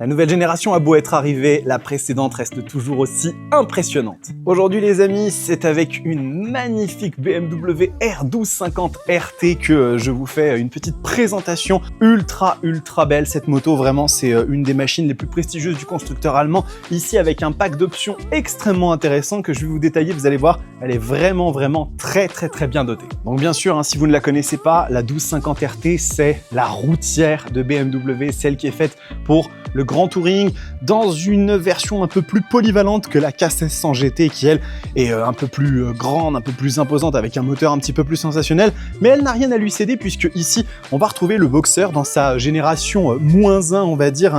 La nouvelle génération a beau être arrivée, la précédente reste toujours aussi impressionnante. Aujourd'hui les amis, c'est avec une magnifique BMW R1250 RT que je vous fais une petite présentation ultra belle. Cette moto vraiment c'est une des machines les plus prestigieuses du constructeur allemand. Ici avec un pack d'options extrêmement intéressant que je vais vous détailler, vous allez voir, elle est vraiment très bien dotée. Donc bien sûr, si vous ne la connaissez pas, la 1250 RT c'est la routière de BMW, celle qui est faite pour le grand touring, dans une version un peu plus polyvalente que la K1600 GT qui elle est un peu plus grande, un peu plus imposante avec un moteur un petit peu plus sensationnel, mais elle n'a rien à lui céder puisque ici on va retrouver le Boxer dans sa génération -1 on va dire,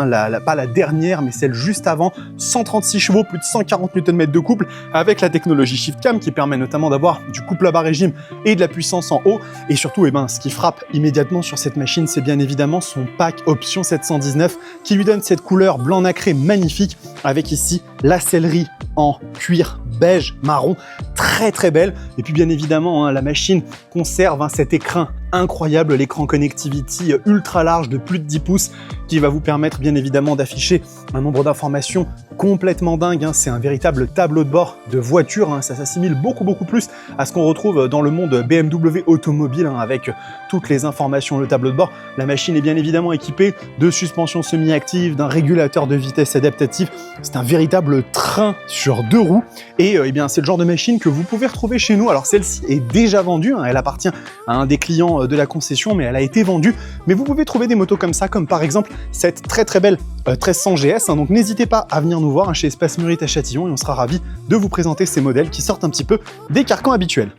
pas la dernière mais celle juste avant, 136 chevaux, plus de 140 Nm de couple avec la technologie ShiftCam qui permet notamment d'avoir du couple à bas régime et de la puissance en haut, et surtout ce qui frappe immédiatement sur cette machine c'est bien évidemment son pack option 719 qui lui donne cette couleur blanc nacré magnifique avec ici la sellerie en cuir beige marron, très belle. Et puis bien évidemment la machine conserve cet écran incroyable, l'écran connectivity ultra large de plus de 10 pouces qui va vous permettre bien évidemment d'afficher un nombre d'informations complètement dingue. C'est un véritable tableau de bord de voiture, ça s'assimile beaucoup plus à ce qu'on retrouve dans le monde BMW automobile avec toutes les informations, le tableau de bord. La machine est bien évidemment équipée de suspension semi-active, d'un régulateur de vitesse adaptatif. C'est un véritable train sur 2 roues et c'est le genre de machine que vous pouvez retrouver chez nous. Alors celle-ci est déjà vendue, elle appartient à un des clients de la concession, mais elle a été vendue. Mais vous pouvez trouver des motos comme ça, comme par exemple cette très belle 1300 GS. Donc n'hésitez pas à venir nous voir chez Espace Murite à Châtillon et on sera ravis de vous présenter ces modèles qui sortent un petit peu des carcans habituels.